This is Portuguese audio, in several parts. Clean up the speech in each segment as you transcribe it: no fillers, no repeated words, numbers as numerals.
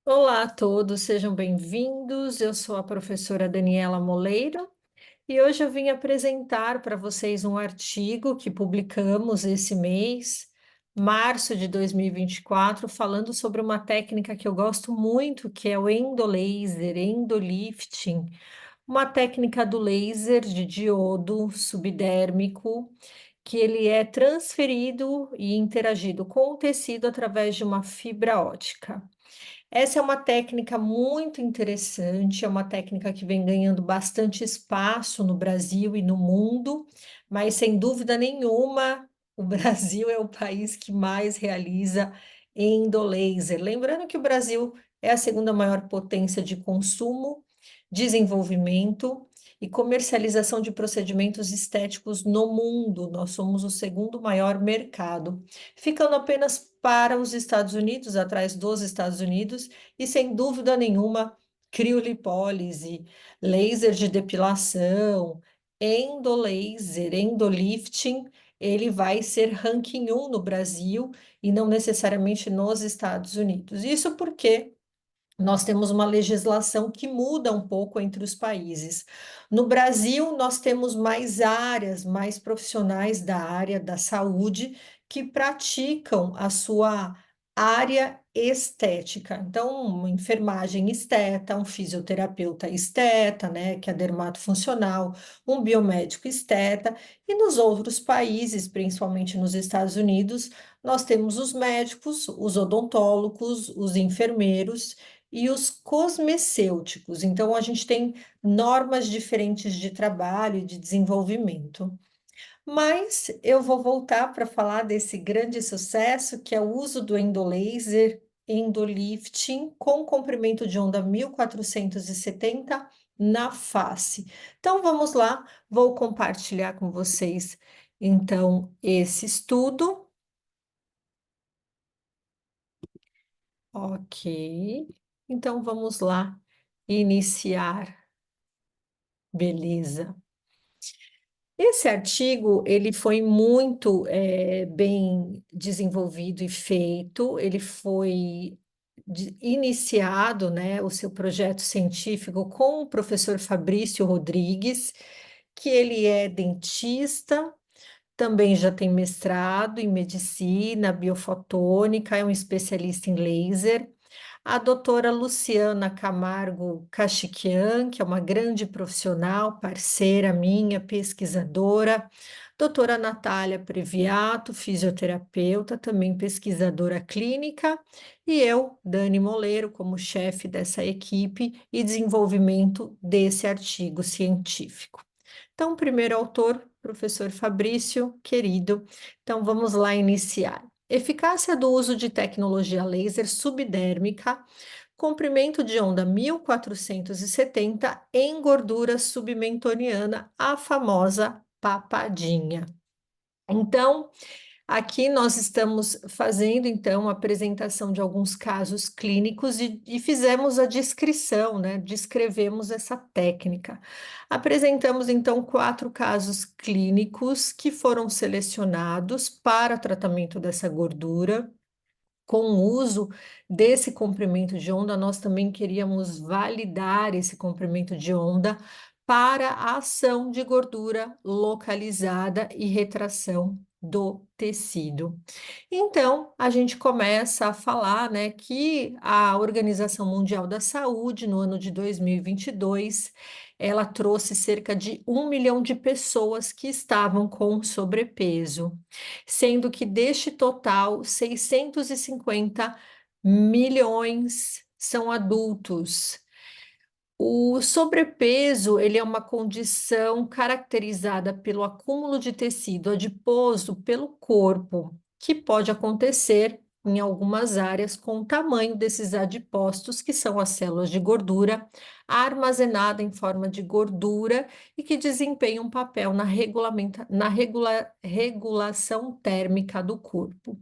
Olá a todos, sejam bem-vindos. Eu sou a professora Daniela Moleiro e hoje eu vim apresentar para vocês um artigo que publicamos esse mês, março de 2024, falando sobre uma técnica que eu gosto muito, que é o endolaser, endolifting, uma técnica do laser de diodo subdérmico, que ele é transferido e interagido com o tecido através de uma fibra ótica. Essa é uma técnica muito interessante, é uma técnica que vem ganhando bastante espaço no Brasil e no mundo, mas sem dúvida nenhuma, o Brasil é o país que mais realiza endolaser. Lembrando que o Brasil é a segunda maior potência de consumo, desenvolvimento e comercialização de procedimentos estéticos no mundo. Nós somos o segundo maior mercado, ficando apenas para os Estados Unidos, atrás dos Estados Unidos, e sem dúvida nenhuma, criolipólise, laser de depilação, endolaser, endolifting, ele vai ser ranking 1 no Brasil e não necessariamente nos Estados Unidos. Isso porque nós temos uma legislação que muda um pouco entre os países. No Brasil, nós temos mais áreas, mais profissionais da área da saúde que praticam a sua área estética. Então, uma enfermagem esteta, um fisioterapeuta esteta, né, que é dermatofuncional, um biomédico esteta, e nos outros países, principalmente nos Estados Unidos, nós temos os médicos, os odontólogos, os enfermeiros e os cosmecêuticos. Então, a gente tem normas diferentes de trabalho e de desenvolvimento. Mas eu vou voltar para falar desse grande sucesso, que é o uso do endolaser, endolifting, com comprimento de onda 1470 na face. Então, vamos lá, vou compartilhar com vocês, então, esse estudo. Ok. Então, vamos lá iniciar. Beleza. Esse artigo, ele foi muito bem desenvolvido e feito, ele foi iniciado, né, o seu projeto científico com o professor Fabrício Rodrigues, que ele é dentista, também já tem mestrado em medicina, biofotônica, é um especialista em laser. A doutora Luciana Camargo Cachiquian, que é uma grande profissional, parceira minha, pesquisadora. Doutora Natália Previato, fisioterapeuta, também pesquisadora clínica. E eu, Dani Moleiro, como chefe dessa equipe e desenvolvimento desse artigo científico. Então, o primeiro autor, professor Fabrício, querido. Então, vamos lá iniciar. Eficácia do uso de tecnologia laser subdérmica, comprimento de onda 1470 em gordura submentoniana, a famosa papadinha. Então, aqui nós estamos fazendo, então, a apresentação de alguns casos clínicos e fizemos a descrição, né? Descrevemos essa técnica. Apresentamos, então, 4 casos clínicos que foram selecionados para tratamento dessa gordura. Com o uso desse comprimento de onda, nós também queríamos validar esse comprimento de onda para a ação de gordura localizada e retração do tecido. Então, a gente começa a falar, né, que a Organização Mundial da Saúde, no ano de 2022, ela trouxe cerca de 1 milhão de pessoas que estavam com sobrepeso, sendo que deste total, 650 milhões são adultos. O sobrepeso, ele é uma condição caracterizada pelo acúmulo de tecido adiposo pelo corpo, que pode acontecer em algumas áreas com o tamanho desses adipócitos, que são as células de gordura, armazenada em forma de gordura e que desempenham um papel na regulação térmica do corpo.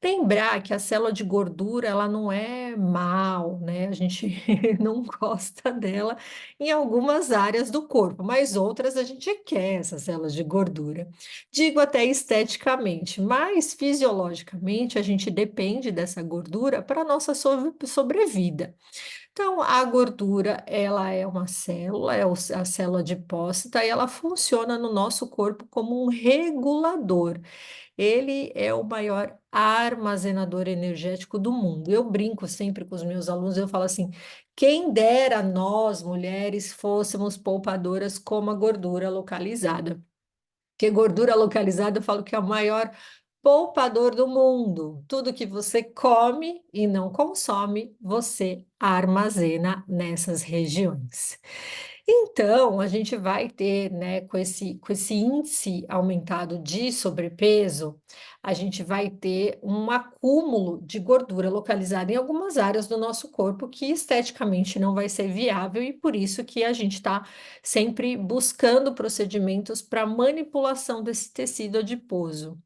Lembrar que a célula de gordura, ela não é mal, né? A gente não gosta dela em algumas áreas do corpo, mas outras a gente quer essas células de gordura. Digo até esteticamente, mas fisiologicamente a gente depende depende dessa gordura para a nossa sobrevida. Então, a gordura, ela é uma célula, a célula adipócita, e ela funciona no nosso corpo como um regulador. Ele é o maior armazenador energético do mundo. Eu brinco sempre com os meus alunos, eu falo assim: quem dera nós, mulheres, fôssemos poupadoras como a gordura localizada. Porque gordura localizada, eu falo que é o maior poupador do mundo. Tudo que você come e não consome, você armazena nessas regiões. Então, a gente vai ter, né, com esse índice aumentado de sobrepeso, a gente vai ter um acúmulo de gordura localizada em algumas áreas do nosso corpo que esteticamente não vai ser viável e por isso que a gente está sempre buscando procedimentos para manipulação desse tecido adiposo.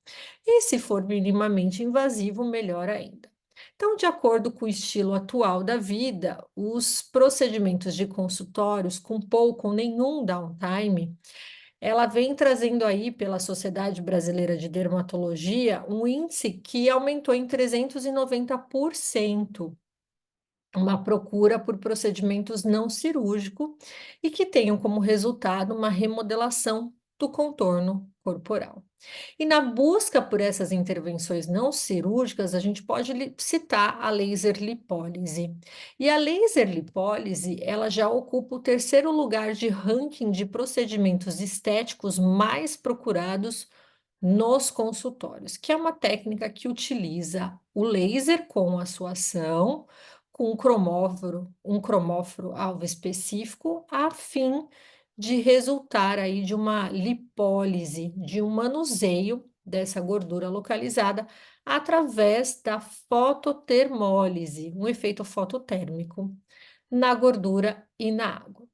E se for minimamente invasivo, melhor ainda. Então, de acordo com o estilo atual da vida, os procedimentos de consultórios com pouco ou nenhum downtime, ela vem trazendo aí pela Sociedade Brasileira de Dermatologia um índice que aumentou em 390%, uma procura por procedimentos não cirúrgicos e que tenham como resultado uma remodelação do contorno corporal. E na busca por essas intervenções não cirúrgicas, a gente pode citar a laser lipólise. E a laser lipólise, ela já ocupa o terceiro lugar de ranking de procedimentos estéticos mais procurados nos consultórios, que é uma técnica que utiliza o laser com a sua ação, com um cromóforo alvo específico, a fim de resultar aí de uma lipólise, de um manuseio dessa gordura localizada através da fototermólise, um efeito fototérmico na gordura e na água.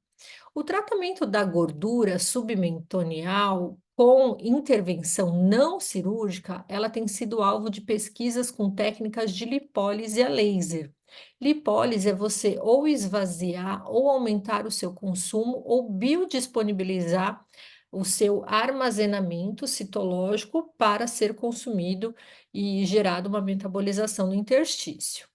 O tratamento da gordura submetoneal com intervenção não cirúrgica, ela tem sido alvo de pesquisas com técnicas de lipólise a laser. Lipólise é você ou esvaziar ou aumentar o seu consumo ou biodisponibilizar o seu armazenamento citológico para ser consumido e gerado uma metabolização no interstício.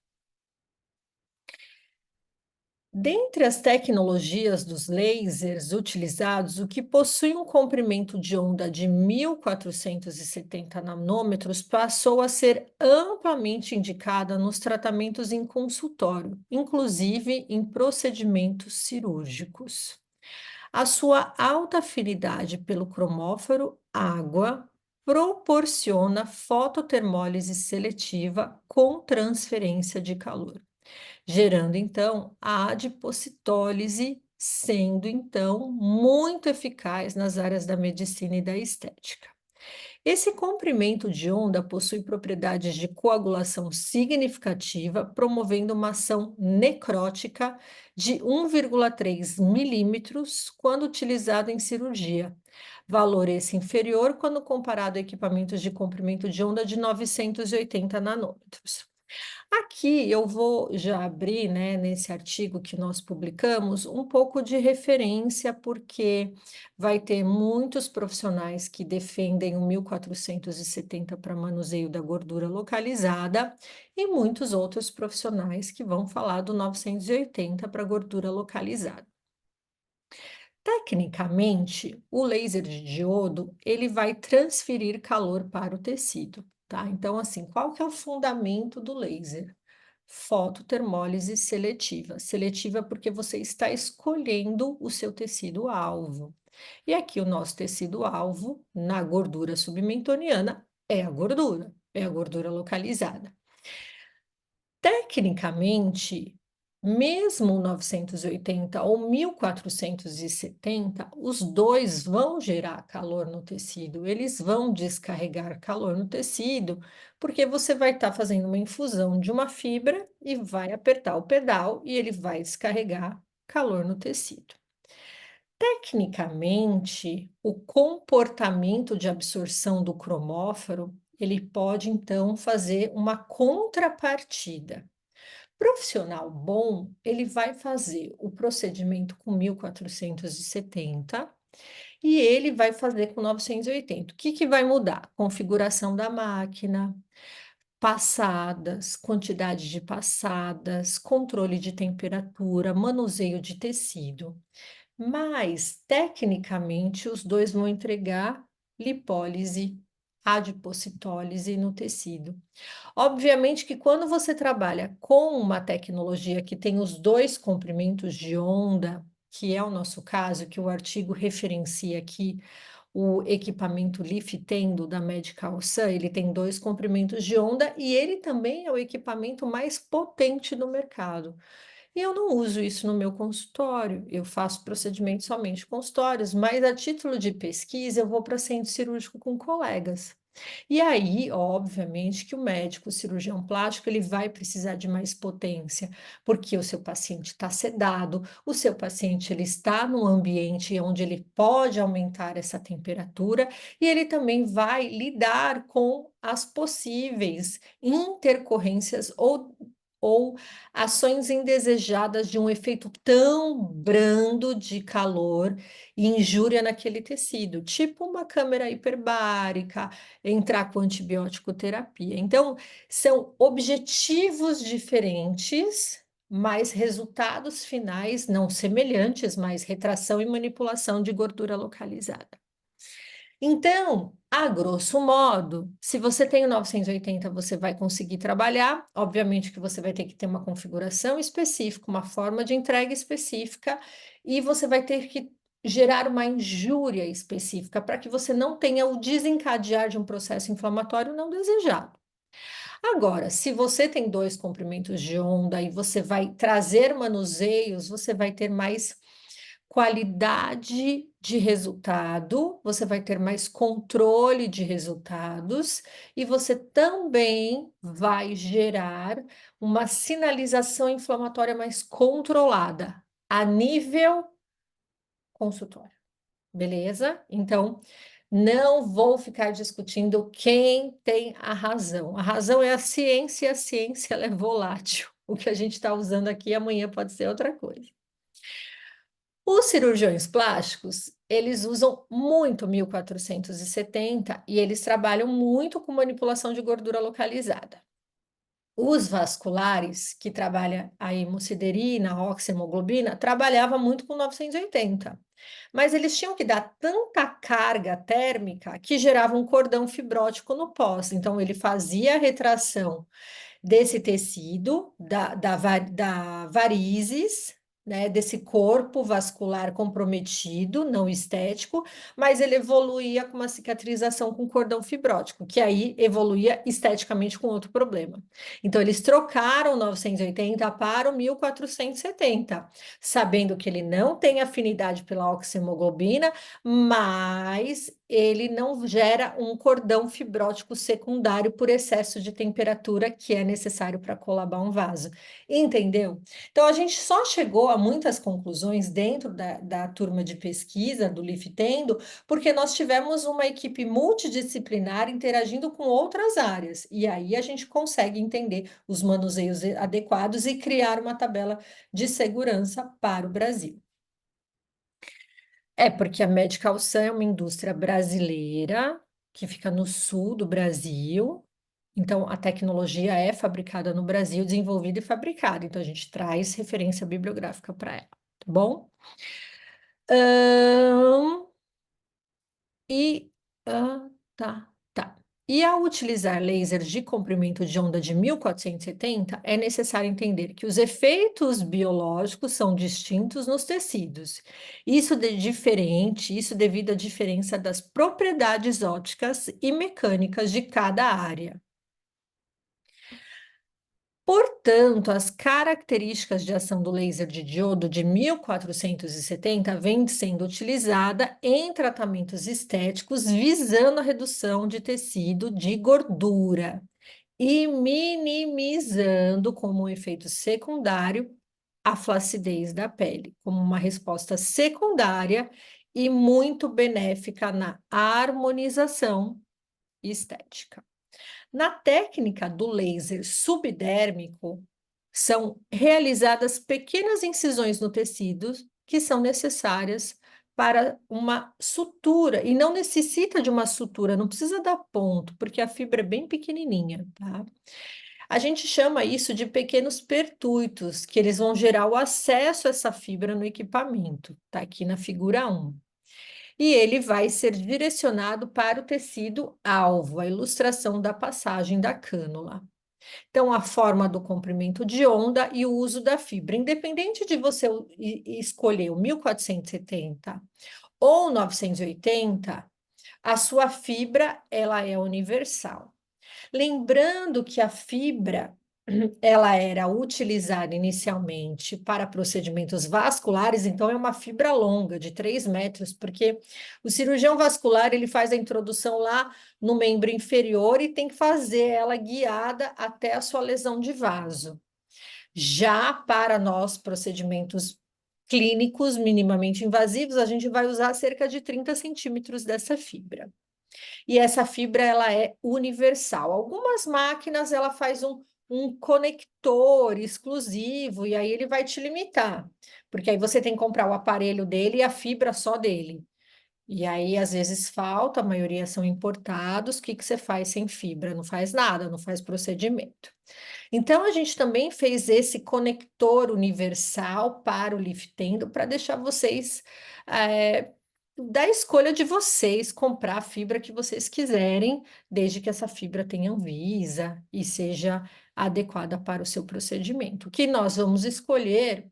Dentre as tecnologias dos lasers utilizados, o que possui um comprimento de onda de 1470 nanômetros passou a ser amplamente indicada nos tratamentos em consultório, inclusive em procedimentos cirúrgicos. A sua alta afinidade pelo cromóforo água proporciona fototermólise seletiva com transferência de calor, gerando então a adipocitólise, sendo então muito eficaz nas áreas da medicina e da estética. Esse comprimento de onda possui propriedades de coagulação significativa, promovendo uma ação necrótica de 1,3 milímetros quando utilizado em cirurgia. Valor esse inferior quando comparado a equipamentos de comprimento de onda de 980 nanômetros. Aqui eu vou já abrir, né, nesse artigo que nós publicamos, um pouco de referência, porque vai ter muitos profissionais que defendem o 1470 para manuseio da gordura localizada e muitos outros profissionais que vão falar do 980 para gordura localizada. Tecnicamente, o laser de diodo, ele vai transferir calor para o tecido, tá? Então, assim, qual que é o fundamento do laser? Fototermólise seletiva. Seletiva porque você está escolhendo o seu tecido alvo. E aqui o nosso tecido alvo, na gordura submentoniana, é a gordura localizada. Tecnicamente, mesmo 980 ou 1470, os dois vão gerar calor no tecido, eles vão descarregar calor no tecido, porque você vai estar fazendo uma infusão de uma fibra e vai apertar o pedal e ele vai descarregar calor no tecido. Tecnicamente, o comportamento de absorção do cromóforo, ele pode então fazer uma contrapartida. Profissional bom, ele vai fazer o procedimento com 1470 e ele vai fazer com 980. O que que vai mudar? Configuração da máquina, passadas, quantidade de passadas, controle de temperatura, manuseio de tecido. Mas, tecnicamente, os dois vão entregar lipólise, adipocitólise no tecido. Obviamente que quando você trabalha com uma tecnologia que tem os dois comprimentos de onda, que é o nosso caso, que o artigo referencia aqui, o equipamento Liftendo da Medical Sun, ele tem dois comprimentos de onda e ele também é o equipamento mais potente do mercado. E eu não uso isso no meu consultório, eu faço procedimentos somente consultórios, mas a título de pesquisa eu vou para centro cirúrgico com colegas. E aí, obviamente, que o médico, o cirurgião plástico, ele vai precisar de mais potência, porque o seu paciente está sedado, o seu paciente ele está num ambiente onde ele pode aumentar essa temperatura e ele também vai lidar com as possíveis intercorrências ou ações indesejadas de um efeito tão brando de calor e injúria naquele tecido, tipo uma câmera hiperbárica, entrar com antibiótico terapia. Então, são objetivos diferentes, mas resultados finais não semelhantes, mas retração e manipulação de gordura localizada. Então, a grosso modo, se você tem o 980, você vai conseguir trabalhar. Obviamente que você vai ter que ter uma configuração específica, uma forma de entrega específica, e você vai ter que gerar uma injúria específica para que você não tenha o desencadear de um processo inflamatório não desejado. Agora, se você tem dois comprimentos de onda e você vai trazer manuseios, você vai ter mais qualidade de resultado, você vai ter mais controle de resultados e você também vai gerar uma sinalização inflamatória mais controlada a nível consultório, beleza? Então, não vou ficar discutindo quem tem a razão. A razão é a ciência e a ciência ela é volátil. O que a gente está usando aqui amanhã pode ser outra coisa. Os cirurgiões plásticos, eles usam muito 1470 e eles trabalham muito com manipulação de gordura localizada. Os vasculares, que trabalham a hemosiderina, a oxihemoglobina, trabalhava muito com 980. Mas eles tinham que dar tanta carga térmica que gerava um cordão fibrótico no pós. Então, ele fazia a retração desse tecido, da varizes, né, desse corpo vascular comprometido, não estético, mas ele evoluía com uma cicatrização com cordão fibrótico, que aí evoluía esteticamente com outro problema. Então, eles trocaram o 980 para o 1470, sabendo que ele não tem afinidade pela oxihemoglobina, mas ele não gera um cordão fibrótico secundário por excesso de temperatura que é necessário para colabar um vaso. Entendeu? Então, a gente só chegou a muitas conclusões dentro da turma de pesquisa do Liftendo, porque nós tivemos uma equipe multidisciplinar interagindo com outras áreas, e aí a gente consegue entender os manuseios adequados e criar uma tabela de segurança para o Brasil. É, porque a Medical Sun é uma indústria brasileira que fica no sul do Brasil. Então, a tecnologia é fabricada no Brasil, desenvolvida e fabricada. Então, a gente traz referência bibliográfica para ela, tá bom? Ahn, e, tá. E ao utilizar lasers de comprimento de onda de 1470, é necessário entender que os efeitos biológicos são distintos nos tecidos. Isso devido à diferença das propriedades ópticas e mecânicas de cada área. Portanto, as características de ação do laser de diodo de 1470 vêm sendo utilizada em tratamentos estéticos visando a redução de tecido de gordura e minimizando como um efeito secundário a flacidez da pele, como uma resposta secundária e muito benéfica na harmonização estética. Na técnica do laser subdérmico, são realizadas pequenas incisões no tecido que são necessárias para uma sutura, e não necessita de uma sutura, não precisa dar ponto, porque a fibra é bem pequenininha, tá? A gente chama isso de pequenos pertuitos, que eles vão gerar o acesso a essa fibra no equipamento, tá aqui na figura 1. E ele vai ser direcionado para o tecido alvo, a ilustração da passagem da cânula. Então, a forma do comprimento de onda e o uso da fibra. Independente de você escolher o 1470 ou 980, a sua fibra ela é universal. Lembrando que a fibra ela era utilizada inicialmente para procedimentos vasculares, então é uma fibra longa, de 3 metros, porque o cirurgião vascular ele faz a introdução lá no membro inferior e tem que fazer ela guiada até a sua lesão de vaso. Já para nós, procedimentos clínicos minimamente invasivos, a gente vai usar cerca de 30 centímetros dessa fibra. E essa fibra ela é universal. Algumas máquinas ela faz um conector exclusivo e aí ele vai te limitar, porque aí você tem que comprar o aparelho dele e a fibra só dele. E aí, às vezes, falta, a maioria são importados. O que que você faz sem fibra? Não faz nada, não faz procedimento. Então, a gente também fez esse conector universal para o Liftendo para deixar vocês da escolha de vocês comprar a fibra que vocês quiserem, desde que essa fibra tenha Anvisa e seja adequada para o seu procedimento. O que nós vamos escolher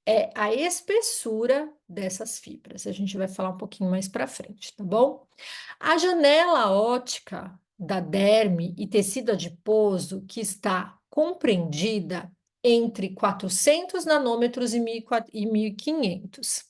é a espessura dessas fibras. A gente vai falar um pouquinho mais para frente, tá bom? A janela ótica da derme e tecido adiposo, que está compreendida entre 400 nanômetros e 1.500,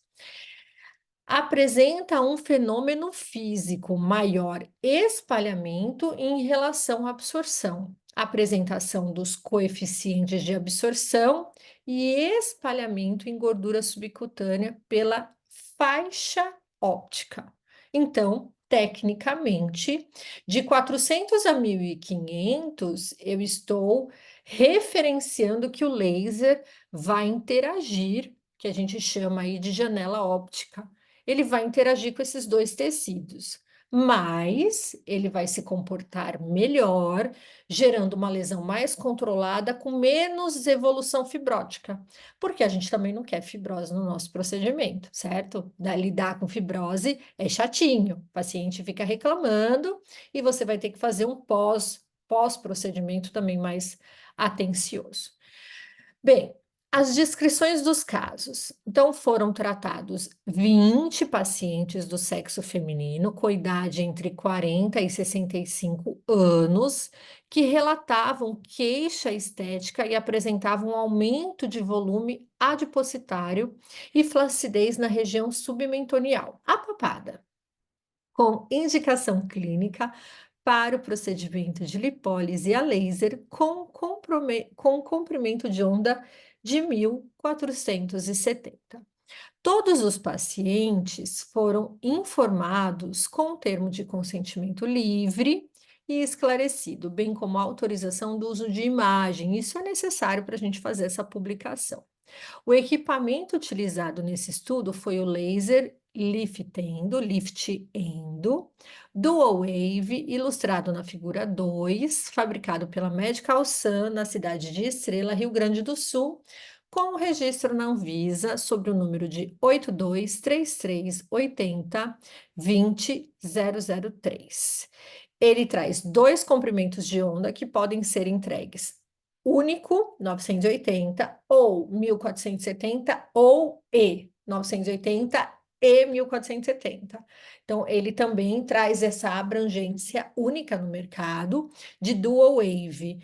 apresenta um fenômeno físico maior espalhamento em relação à absorção, apresentação dos coeficientes de absorção e espalhamento em gordura subcutânea pela faixa óptica. Então, tecnicamente, de 400 a 1.500, eu estou referenciando que o laser vai interagir, que a gente chama aí de janela óptica, ele vai interagir com esses dois tecidos, mas ele vai se comportar melhor, gerando uma lesão mais controlada, com menos evolução fibrótica, porque a gente também não quer fibrose no nosso procedimento, certo? Lidar com fibrose é chatinho, o paciente fica reclamando e você vai ter que fazer um pós-procedimento também mais atencioso. Bem, as descrições dos casos. Então, foram tratados 20 pacientes do sexo feminino, com idade entre 40 e 65 anos, que relatavam queixa estética e apresentavam aumento de volume adipositário e flacidez na região submentonial, a papada, com indicação clínica para o procedimento de lipólise a laser com comprimento de onda de 1470. Todos os pacientes foram informados com o termo de consentimento livre e esclarecido, bem como a autorização do uso de imagem. Isso é necessário para a gente fazer essa publicação. O equipamento utilizado nesse estudo foi o laser Lift-Endo, Dual Wave, ilustrado na figura 2, fabricado pela Medical Sun, na cidade de Estrela, Rio Grande do Sul, com o registro na Anvisa sobre o número de 823380-20003. Ele traz dois comprimentos de onda que podem ser entregues único, 980, ou 1470, ou E, 980 e 1470. Então, ele também traz essa abrangência única no mercado de dual wave.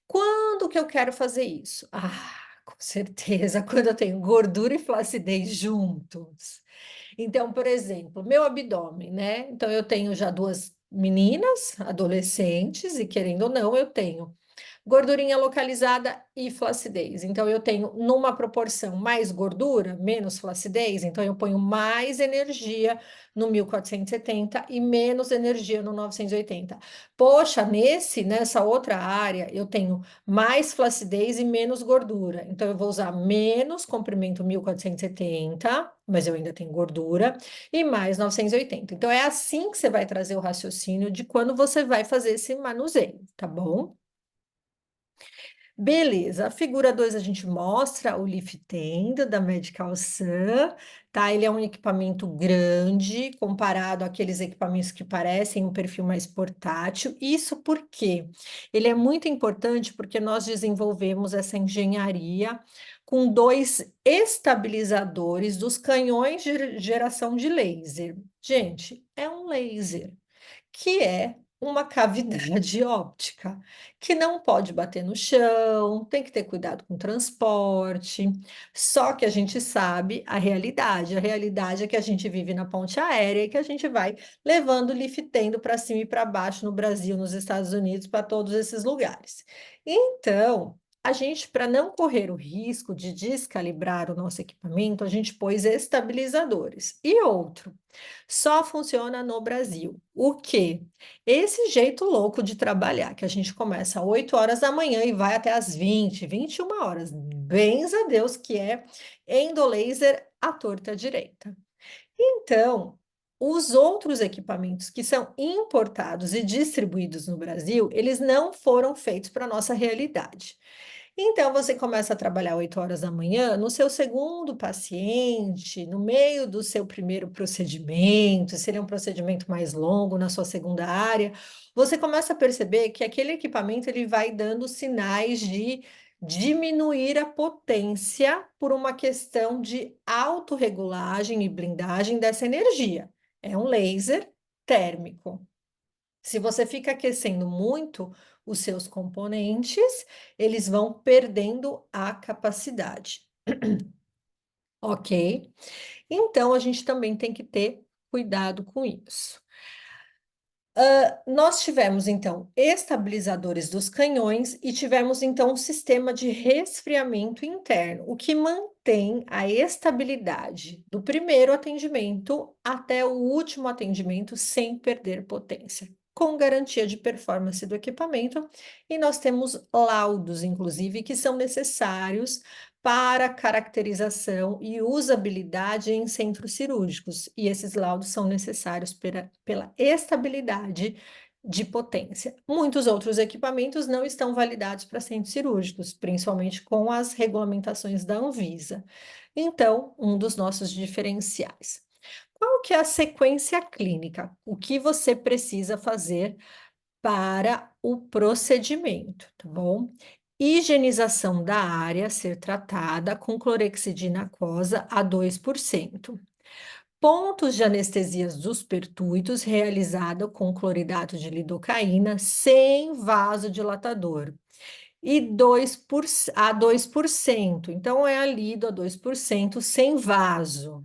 Quando que eu quero fazer isso? Com certeza, quando eu tenho gordura e flacidez juntos. Então, por exemplo, meu abdômen, né? Então, eu tenho já duas meninas, adolescentes, e querendo ou não, eu tenho gordurinha localizada e flacidez. Então, eu tenho numa proporção mais gordura, menos flacidez, então eu ponho mais energia no 1470 e menos energia no 980. Poxa, nessa outra área, eu tenho mais flacidez e menos gordura. Então, eu vou usar menos comprimento 1470 mas eu ainda tenho gordura, e mais 980. Então, é assim que você vai trazer o raciocínio de quando você vai fazer esse manuseio, tá bom? Beleza, a figura 2 a gente mostra o Leaf Tenda da Medical Sun, tá? Ele é um equipamento grande comparado àqueles equipamentos que parecem um perfil mais portátil. Isso porque ele é muito importante porque nós desenvolvemos essa engenharia com dois estabilizadores dos canhões de geração de laser. Gente, é um laser que é uma cavidade óptica, que não pode bater no chão, tem que ter cuidado com o transporte. Só que a gente sabe a realidade. A realidade é que a gente vive na ponte aérea e que a gente vai levando, liftando para cima e para baixo no Brasil, nos Estados Unidos, para todos esses lugares. Então, a gente, para não correr o risco de descalibrar o nosso equipamento, a gente pôs estabilizadores. E outro, só funciona no Brasil. O quê? Esse jeito louco de trabalhar, que a gente começa às 8 horas da manhã e vai até às 20, 21 horas. Bens a Deus que é endolaser à torta direita. Então, os outros equipamentos que são importados e distribuídos no Brasil, eles não foram feitos para a nossa realidade. Então, você começa a trabalhar 8 horas da manhã, no seu segundo paciente, no meio do seu primeiro procedimento, se ele é um procedimento mais longo na sua segunda área, você começa a perceber que aquele equipamento ele vai dando sinais de diminuir a potência por uma questão de autorregulagem e blindagem dessa energia. É um laser térmico. Se você fica aquecendo muito os seus componentes, eles vão perdendo a capacidade, ok? Então, a gente também tem que ter cuidado com isso. Nós tivemos, então, estabilizadores dos canhões e tivemos, então, um sistema de resfriamento interno, o que mantém a estabilidade do primeiro atendimento até o último atendimento sem perder potência, com garantia de performance do equipamento. E nós temos laudos, inclusive, que são necessários para caracterização e usabilidade em centros cirúrgicos, e esses laudos são necessários pela estabilidade de potência. Muitos outros equipamentos não estão validados para centros cirúrgicos, principalmente com as regulamentações da Anvisa. Então, um dos nossos diferenciais. Qual que é a sequência clínica? O que você precisa fazer para o procedimento, tá bom? Higienização da área a ser tratada com clorexidina aquosa a 2%. Pontos de anestesias dos pertuitos realizada com cloridato de lidocaína sem vasodilatador. E 2%. Então, é a lido a 2% sem vaso.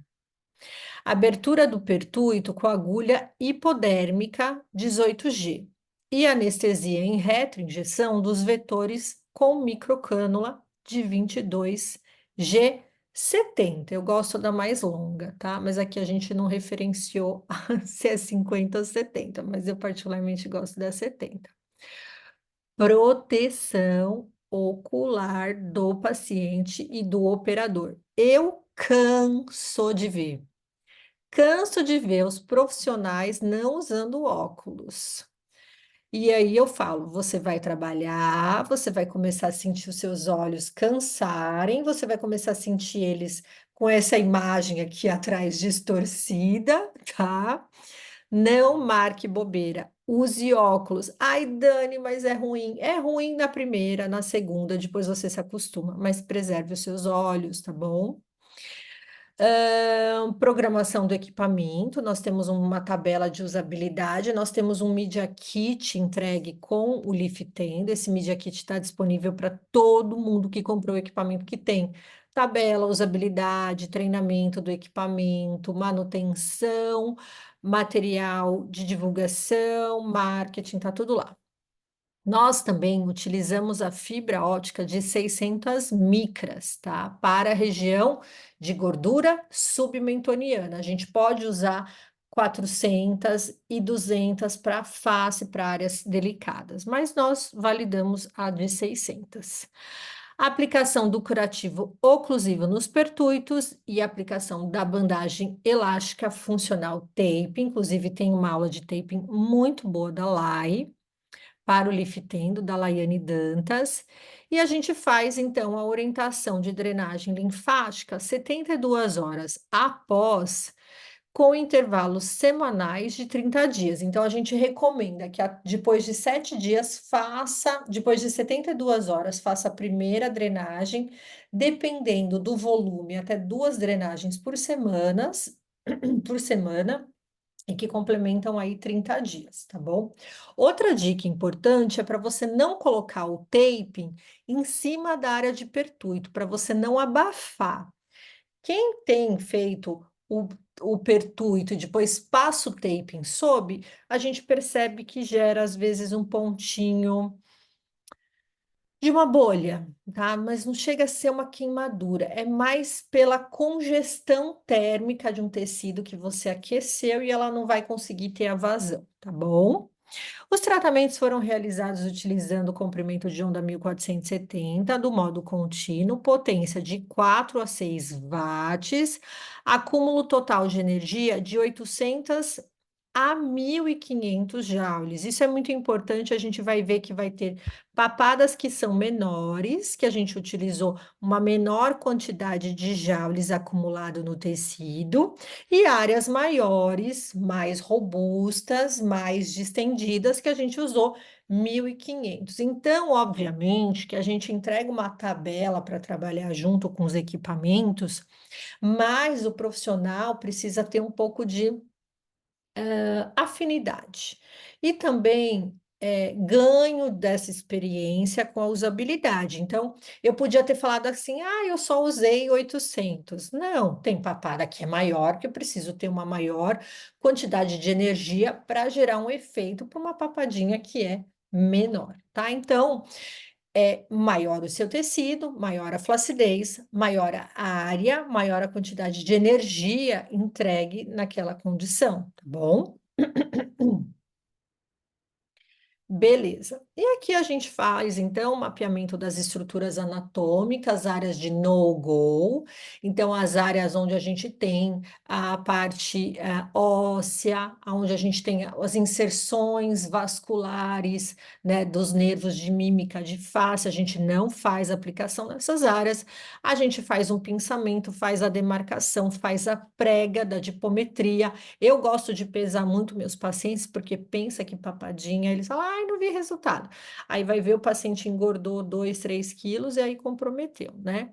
Abertura do pertuito com agulha hipodérmica 18G e anestesia em retroinjeção dos vetores com microcânula de 22G70. Eu gosto da mais longa, tá? Mas aqui a gente não referenciou se é 50 ou 70, mas eu particularmente gosto da 70. Proteção ocular do paciente e do operador. Eu canso de ver. Canso de ver os profissionais não usando óculos. E aí eu falo, você vai trabalhar, você vai começar a sentir os seus olhos cansarem, você vai começar a sentir eles com essa imagem aqui atrás distorcida, tá? Não marque bobeira, use óculos. Ai, Dani, mas é ruim. É ruim na primeira, na segunda, depois você se acostuma, mas preserve os seus olhos, tá bom? Programação do equipamento, nós temos uma tabela de usabilidade, nós temos um Media Kit entregue com o Leaf Tenda. Esse Media Kit está disponível para todo mundo que comprou o equipamento, que tem tabela, usabilidade, treinamento do equipamento, manutenção, material de divulgação, marketing, tá tudo lá. Nós também utilizamos a fibra ótica de 600 micras, tá? Para a região de gordura submentoniana. A gente pode usar 400 e 200 para face, para áreas delicadas, mas nós validamos a de 600. A aplicação do curativo oclusivo nos pertuitos e a aplicação da bandagem elástica funcional tape. Inclusive, tem uma aula de taping muito boa da Lai, para o liftendo, da Laiane Dantas. E a gente faz, então, a orientação de drenagem linfática 72 horas após, com intervalos semanais de 30 dias. Então, a gente recomenda que depois de 7 dias faça, depois de 72 horas, faça a primeira drenagem, dependendo do volume, até 2 drenagens por semana, e que complementam aí 30 dias, tá bom? Outra dica importante é para você não colocar o taping em cima da área de pertuito, para você não abafar. Quem tem feito o pertuito e depois passa o taping sob, a gente percebe que gera às vezes um pontinho de uma bolha, tá? Mas não chega a ser uma queimadura, é mais pela congestão térmica de um tecido que você aqueceu e ela não vai conseguir ter a vazão, tá bom? Os tratamentos foram realizados utilizando o comprimento de onda 1470 do modo contínuo, potência de 4 a 6 watts, acúmulo total de energia de 800 a 1.500 joules. Isso é muito importante, a gente vai ver que vai ter papadas que são menores, que a gente utilizou uma menor quantidade de joules acumulado no tecido, e áreas maiores, mais robustas, mais distendidas, que a gente usou 1.500. Então, obviamente, que a gente entrega uma tabela para trabalhar junto com os equipamentos, mas o profissional precisa ter um pouco de afinidade. E também ganho dessa experiência com a usabilidade. Então, eu podia ter falado assim, eu só usei 800. Não, tem papada que é maior, que eu preciso ter uma maior quantidade de energia para gerar um efeito para uma papadinha que é menor, tá? Então, maior o seu tecido, maior a flacidez, maior a área, maior a quantidade de energia entregue naquela condição, tá bom? Beleza. E aqui a gente faz, então, o mapeamento das estruturas anatômicas, áreas de no-go. Então, as áreas onde a gente tem a parte óssea, onde a gente tem as inserções vasculares, né, dos nervos de mímica de face, a gente não faz aplicação nessas áreas. A gente faz um pinçamento, faz a demarcação, faz a prega da dipometria. Eu gosto de pesar muito meus pacientes, porque pensa que papadinha, eles falam, ai, não vi resultado. Aí vai ver o paciente engordou 2, 3 quilos e aí comprometeu, né?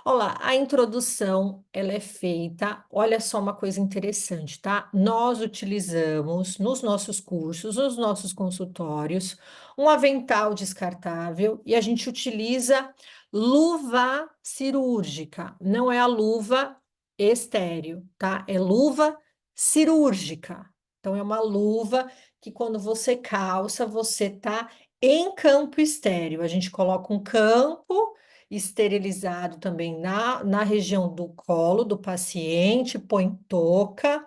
Olha lá, a introdução, ela é feita, olha só uma coisa interessante, tá? Nós utilizamos nos nossos cursos, nos nossos consultórios, um avental descartável e a gente utiliza luva cirúrgica, não é a luva estéreo, tá? É luva cirúrgica. Então, é uma luva que quando você calça, você tá em campo estéreo. A gente coloca um campo esterilizado também na região do colo do paciente, põe touca.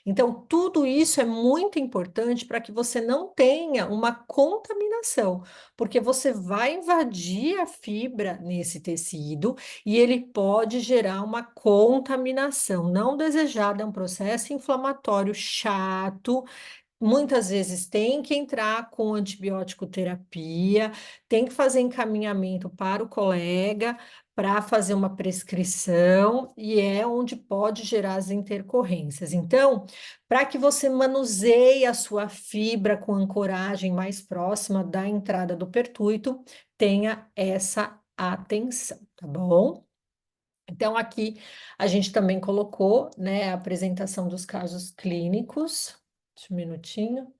Então, tudo isso é muito importante para que você não tenha uma contaminação, porque você vai invadir a fibra nesse tecido e ele pode gerar uma contaminação não desejada, é um processo inflamatório chato. Muitas vezes tem que entrar com antibiótico terapia, tem que fazer encaminhamento para o colega para fazer uma prescrição e é onde pode gerar as intercorrências. Então, para que você manuseie a sua fibra com ancoragem mais próxima da entrada do pertuito, tenha essa atenção, tá bom? Então, aqui a gente também colocou, né, a apresentação dos casos clínicos. Deixa um minutinho.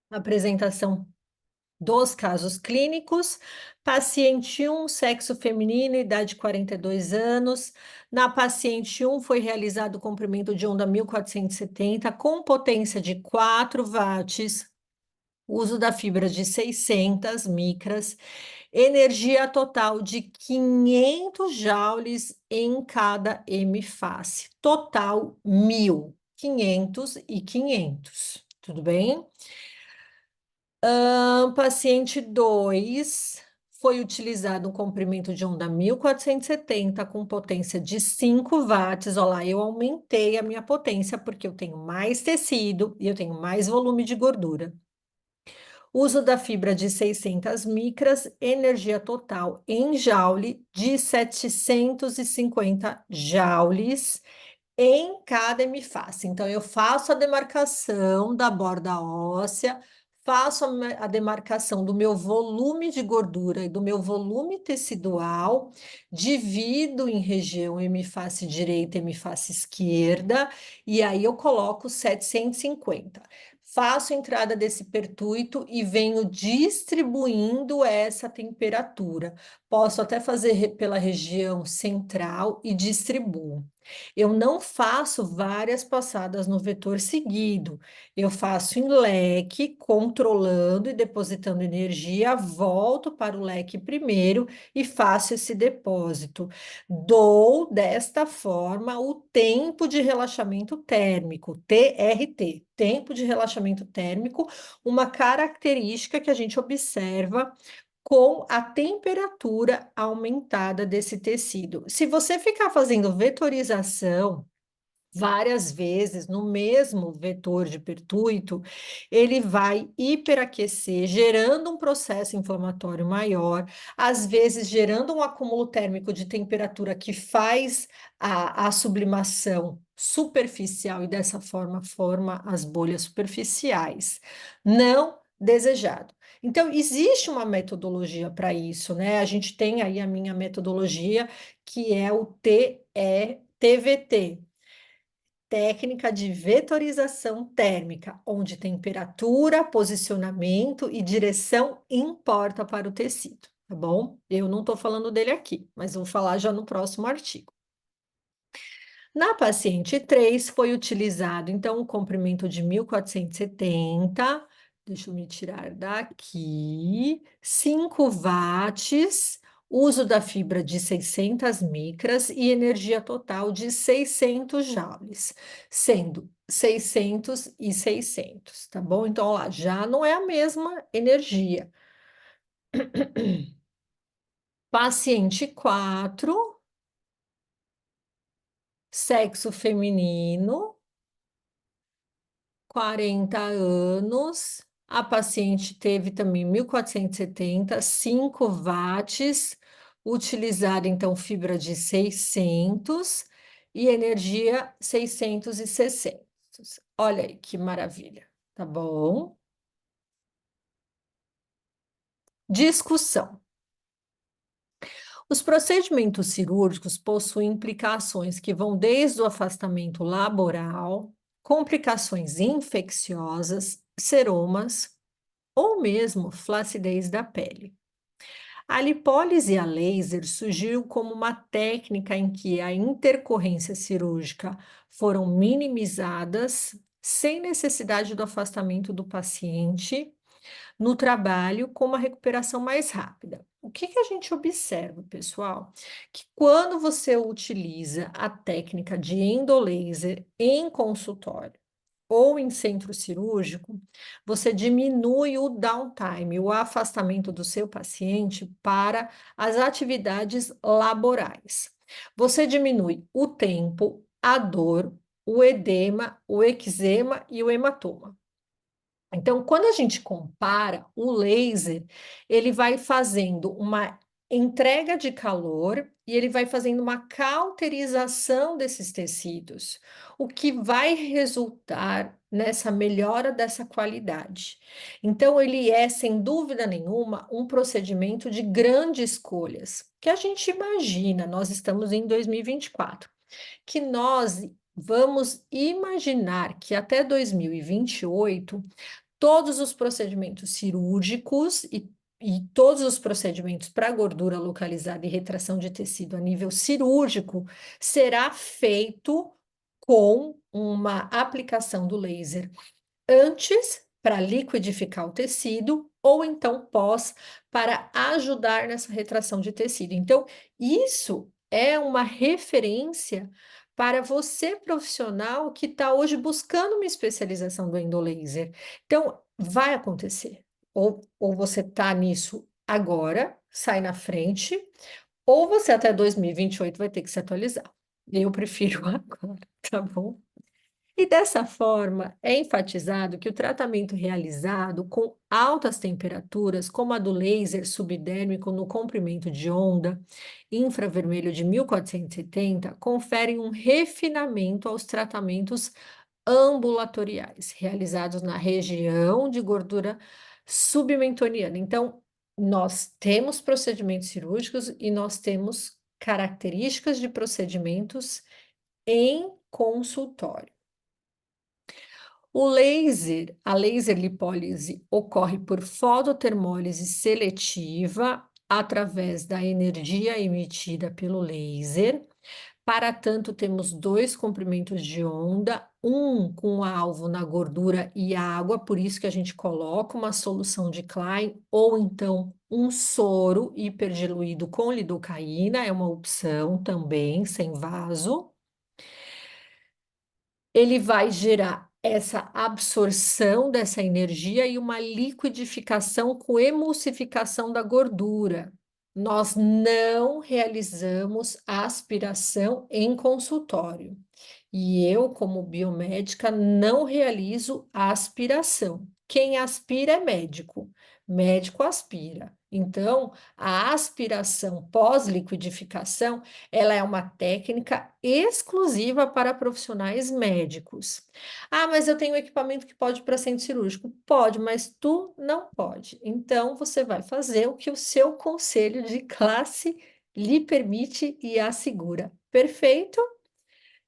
Apresentação dos casos clínicos. Paciente um, sexo feminino, idade 42 anos. Na paciente um foi realizado o comprimento de onda 1470 com potência de 4 watts, uso da fibra de 600 micras, energia total de 500 joules em cada M-face. Total 1.000, 500 e 500. Tudo bem? Paciente 2 foi utilizado um comprimento de onda 1470 com potência de 5 watts. Olha lá, eu aumentei a minha potência porque eu tenho mais tecido e eu tenho mais volume de gordura. Uso da fibra de 600 micras, energia total em joule de 750 joules em cada hemiface. Então, eu faço a demarcação da borda óssea, faço a demarcação do meu volume de gordura e do meu volume tecidual, divido em região hemiface direita e hemiface esquerda, e aí eu coloco 750. Faço a entrada desse pertuito e venho distribuindo essa temperatura. Posso até fazer pela região central e distribuo. Eu não faço várias passadas no vetor seguido. Eu faço em leque, controlando e depositando energia, volto para o leque primeiro e faço esse depósito. Dou desta forma o tempo de relaxamento térmico, TRT, tempo de relaxamento térmico, uma característica que a gente observa com a temperatura aumentada desse tecido. Se você ficar fazendo vetorização várias vezes no mesmo vetor de pertuito, ele vai hiperaquecer, gerando um processo inflamatório maior, às vezes gerando um acúmulo térmico de temperatura que faz a sublimação superficial e dessa forma forma as bolhas superficiais. Não desejado. Então, existe uma metodologia para isso, né? A gente tem aí a minha metodologia, que é o TVT, técnica de vetorização térmica, onde temperatura, posicionamento e direção importa para o tecido, tá bom? Eu não estou falando dele aqui, mas vou falar já no próximo artigo. Na paciente 3 foi utilizado, então, o comprimento de 1470, deixa eu me tirar daqui, 5 watts, uso da fibra de 600 micras e energia total de 600 joules, sendo 600 e 600, tá bom? Então, ó lá, já não é a mesma energia. Paciente 4, sexo feminino, 40 anos. A paciente teve também 1470, 5 watts, utilizada então fibra de 600 e energia 660. Olha aí que maravilha, tá bom? Discussão. Os procedimentos cirúrgicos possuem implicações que vão desde o afastamento laboral, complicações infecciosas, seromas, ou mesmo flacidez da pele. A lipólise a laser surgiu como uma técnica em que a intercorrência cirúrgica foram minimizadas sem necessidade do afastamento do paciente no trabalho com uma recuperação mais rápida. O que que a gente observa, pessoal? Que quando você utiliza a técnica de endolaser em consultório, ou em centro cirúrgico, você diminui o downtime, o afastamento do seu paciente para as atividades laborais. Você diminui o tempo, a dor, o edema, o eczema e o hematoma. Então, quando a gente compara, o laser, ele vai fazendo uma entrega de calor e ele vai fazendo uma cauterização desses tecidos, o que vai resultar nessa melhora dessa qualidade. Então, ele é, sem dúvida nenhuma, um procedimento de grandes escolhas, que a gente imagina, nós estamos em 2024, que nós vamos imaginar que até 2028 todos os procedimentos cirúrgicos e todos os procedimentos para gordura localizada e retração de tecido a nível cirúrgico será feito com uma aplicação do laser antes para liquidificar o tecido ou então pós para ajudar nessa retração de tecido. Então, isso é uma referência para você profissional que está hoje buscando uma especialização do endolaser. Então, vai acontecer. ou você está nisso agora, sai na frente, ou você até 2028 vai ter que se atualizar. Eu prefiro agora, tá bom? E dessa forma, é enfatizado que o tratamento realizado com altas temperaturas, como a do laser subdérmico no comprimento de onda infravermelho de 1470, conferem um refinamento aos tratamentos ambulatoriais realizados na região de gordura submentoniana. Então, nós temos procedimentos cirúrgicos e nós temos características de procedimentos em consultório. A laser lipólise ocorre por fototermólise seletiva através da energia emitida pelo laser. Para tanto, temos dois comprimentos de onda, um com alvo na gordura e água, por isso que a gente coloca uma solução de Klein, ou então um soro hiperdiluído com lidocaína, é uma opção também, sem vaso. Ele vai gerar essa absorção dessa energia e uma liquidificação com emulsificação da gordura. Nós não realizamos aspiração em consultório. E eu, como biomédica, não realizo a aspiração. Quem aspira é médico. Médico aspira. Então, a aspiração pós-liquidificação, ela é uma técnica exclusiva para profissionais médicos. Ah, mas eu tenho equipamento que pode ir para centro cirúrgico. Pode, mas tu não pode. Então, você vai fazer o que o seu conselho de classe lhe permite e assegura. Perfeito?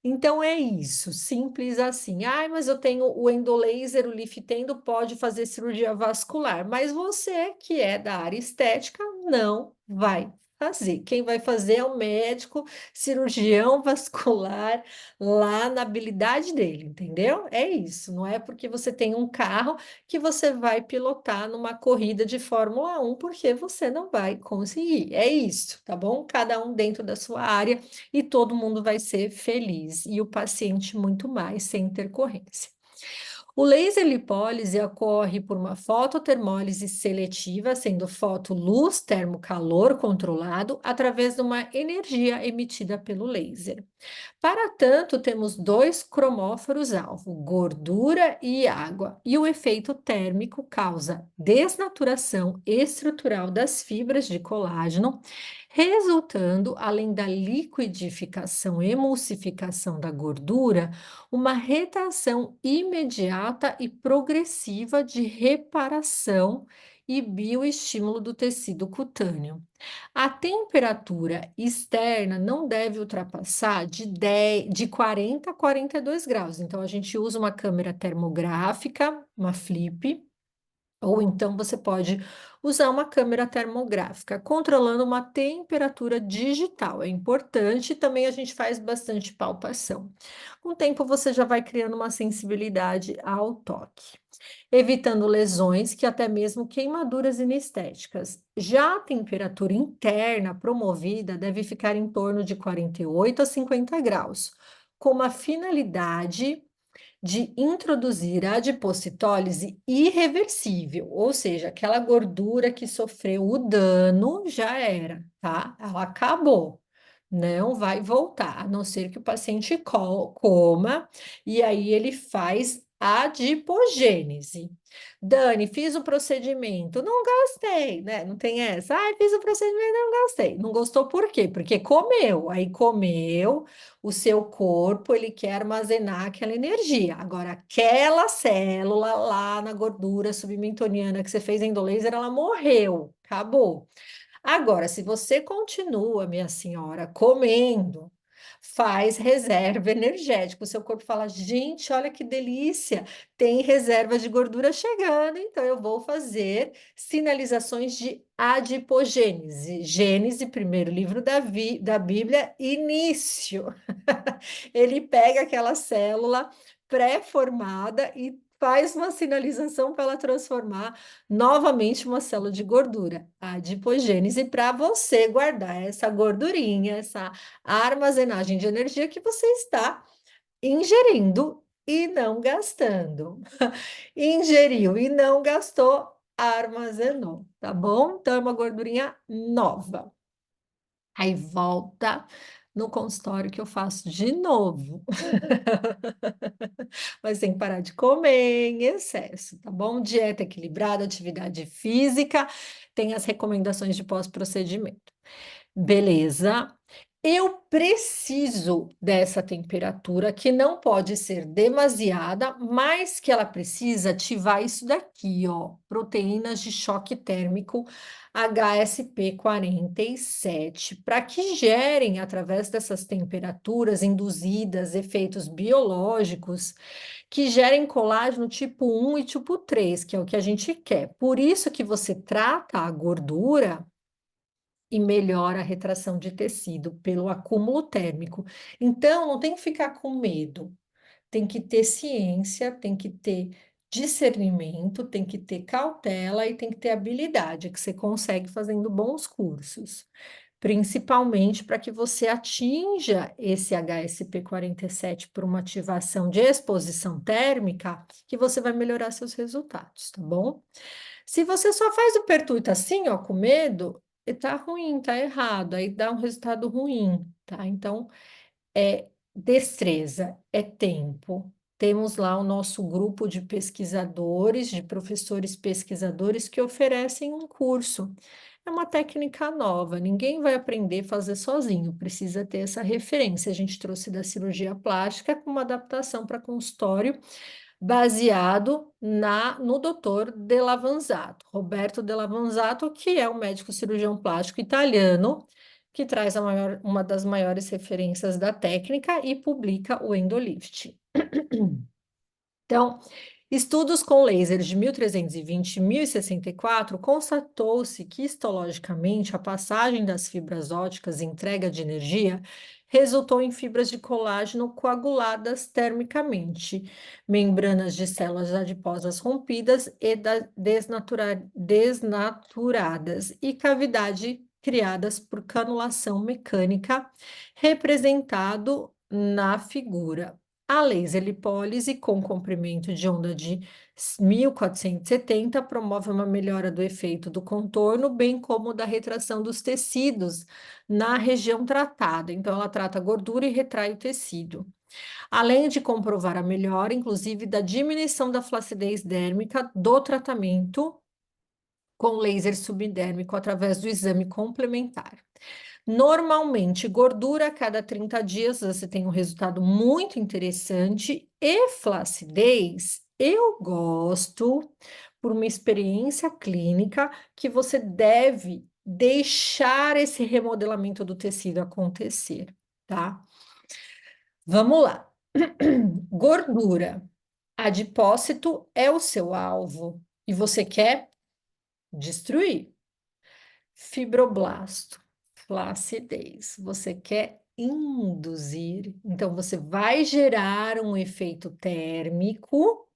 Então é isso, simples assim. Ai, mas eu tenho o endolaser, o liftendo pode fazer cirurgia vascular, mas você que é da área estética não vai fazer. Quem vai fazer é o médico cirurgião vascular lá na habilidade dele, entendeu? É isso, não é porque você tem um carro que você vai pilotar numa corrida de Fórmula 1, porque você não vai conseguir. É isso, tá bom? Cada um dentro da sua área e todo mundo vai ser feliz e o paciente muito mais, sem intercorrência. O laser lipólise ocorre por uma fototermólise seletiva, sendo foto-luz termo-calor controlado através de uma energia emitida pelo laser. Para tanto, temos dois cromóforos-alvo, gordura e água, e o efeito térmico causa desnaturação estrutural das fibras de colágeno, resultando, além da liquidificação e emulsificação da gordura, uma retração imediata e progressiva de reparação e bioestímulo do tecido cutâneo. A temperatura externa não deve ultrapassar de 40 a 42 graus. Então, a gente usa uma câmera termográfica, uma flip, ou então você pode usar uma câmera termográfica, controlando uma temperatura digital. É importante, também a gente faz bastante palpação. Com o tempo, você já vai criando uma sensibilidade ao toque, evitando lesões que até mesmo queimaduras inestéticas. Já a temperatura interna promovida deve ficar em torno de 48 a 50 graus, com uma finalidade de introduzir a adipocitólise irreversível, ou seja, aquela gordura que sofreu o dano já era, tá? Ela acabou. Não vai voltar, a não ser que o paciente coma, e aí ele faz adipogênese. Dani, fiz o procedimento, não gastei, né? Não tem essa. Ai, fiz o procedimento, não gastei. Não gostou por quê? Porque comeu. Aí comeu, o seu corpo, ele quer armazenar aquela energia. Agora, aquela célula lá na gordura submentoniana que você fez endolaser, ela morreu, acabou. Agora, se você continua, minha senhora, comendo, faz reserva energética. O seu corpo fala: gente, olha que delícia, tem reserva de gordura chegando, então eu vou fazer sinalizações de adipogênese. Gênese, primeiro livro da Bíblia, início. Ele pega aquela célula pré-formada e faz uma sinalização para ela transformar novamente uma célula de gordura, a adipogênese, para você guardar essa gordurinha, essa armazenagem de energia que você está ingerindo e não gastando. Ingeriu e não gastou, armazenou, tá bom? Então, é uma gordurinha nova. Aí volta no consultório que eu faço de novo. Mas tem que parar de comer em excesso, tá bom? Dieta equilibrada, atividade física, tem as recomendações de pós-procedimento. Beleza. Eu preciso dessa temperatura que não pode ser demasiada, mas que ela precisa ativar isso daqui, ó, proteínas de choque térmico HSP47, para que gerem, através dessas temperaturas induzidas, efeitos biológicos, que gerem colágeno tipo 1 e tipo 3, que é o que a gente quer. Por isso que você trata a gordura e melhora a retração de tecido pelo acúmulo térmico. Então, não tem que ficar com medo, tem que ter ciência, tem que ter discernimento, tem que ter cautela e tem que ter habilidade, que você consegue fazendo bons cursos, principalmente para que você atinja esse HSP47 por uma ativação de exposição térmica, que você vai melhorar seus resultados, tá bom? Se você só faz o pertuita assim, ó, com medo, tá ruim, tá errado, aí dá um resultado ruim, tá? Então, é destreza, é tempo. Temos lá o nosso grupo de pesquisadores, de professores pesquisadores que oferecem um curso. É uma técnica nova, ninguém vai aprender a fazer sozinho, precisa ter essa referência. A gente trouxe da cirurgia plástica com uma adaptação para consultório baseado no doutor De Lavanzato, Roberto De Lavanzato, que é um médico cirurgião plástico italiano, que traz uma das maiores referências da técnica e publica o Endolift. Então, estudos com lasers de 1320 e 1064 constatou-se que histologicamente a passagem das fibras ópticas e entrega de energia resultou em fibras de colágeno coaguladas termicamente, membranas de células adiposas rompidas e desnaturadas e cavidade criadas por canulação mecânica, representado na figura. A laser lipólise com comprimento de onda de 1470 promove uma melhora do efeito do contorno, bem como da retração dos tecidos na região tratada. Então, ela trata a gordura e retrai o tecido. Além de comprovar a melhora, inclusive, da diminuição da flacidez dérmica do tratamento com laser subdérmico através do exame complementar. Normalmente, gordura a cada 30 dias, você tem um resultado muito interessante. E flacidez, eu gosto, por uma experiência clínica, que você deve deixar esse remodelamento do tecido acontecer, tá? Vamos lá. Gordura. Adipócito é o seu alvo e você quer destruir. Fibroblasto, flacidez. Você quer induzir, então você vai gerar um efeito térmico,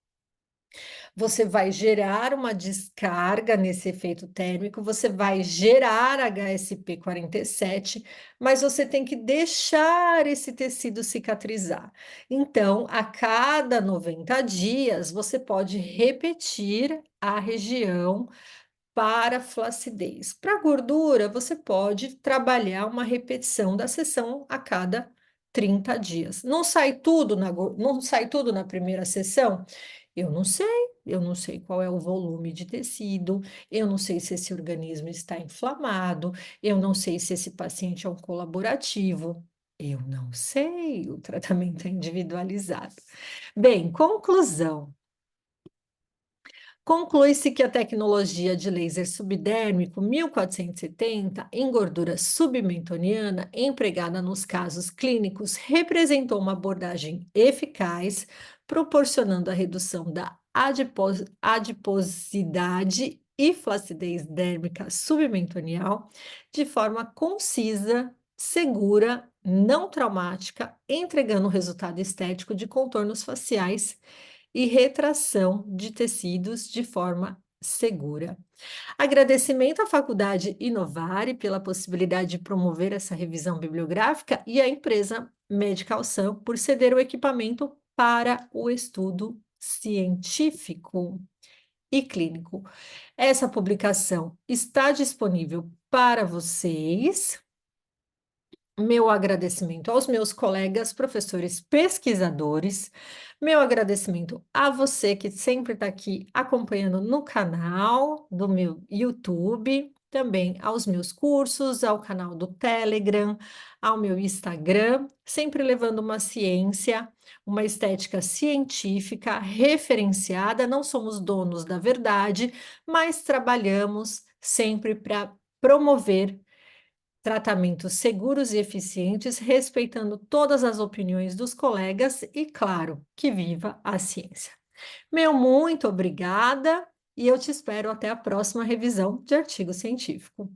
você vai gerar uma descarga nesse efeito térmico, você vai gerar HSP47, mas você tem que deixar esse tecido cicatrizar. Então, a cada 90 dias, você pode repetir a região para flacidez. Para gordura, você pode trabalhar uma repetição da sessão a cada 30 dias. Não sai tudo na primeira sessão? Eu não sei qual é o volume de tecido, eu não sei se esse organismo está inflamado, eu não sei se esse paciente é um colaborativo. Eu não sei, o tratamento é individualizado. Bem, conclusão. Conclui-se que a tecnologia de laser subdérmico 1470 em gordura submentoniana, empregada nos casos clínicos, representou uma abordagem eficaz, proporcionando a redução da adiposidade e flacidez dérmica submentonial de forma concisa, segura, não traumática, entregando um resultado estético de contornos faciais e retração de tecidos de forma segura. Agradecimento à Faculdade Inovare pela possibilidade de promover essa revisão bibliográfica e à empresa Medical Sun por ceder o equipamento para o estudo científico. e clínico. Essa publicação está disponível para vocês. Meu agradecimento aos meus colegas, professores, pesquisadores, meu agradecimento a você que sempre está aqui acompanhando no canal do meu YouTube, também aos meus cursos, ao canal do Telegram, ao meu Instagram, sempre levando uma ciência, uma estética científica referenciada. Não somos donos da verdade, mas trabalhamos sempre para promover tratamentos seguros e eficientes, respeitando todas as opiniões dos colegas e, claro, que viva a ciência. Meu muito obrigada e eu te espero até a próxima revisão de artigo científico.